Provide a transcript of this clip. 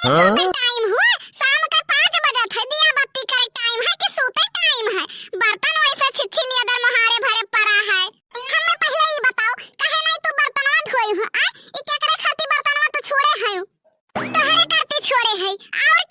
सोते टाइम हुआ, शाम का 5 बजा थे, दिया बत्ती करे टाइम है कि सोते टाइम है? बर्तन वैसे छिछिल अदर मोहारे भरे पड़ा है। हमें पहले ही बताओ, कहे नहीं तू बर्तनवा धोई हो? आ ई केकरे खातिर बर्तनवा तू छोड़े है? तोहरे करती छोड़े है और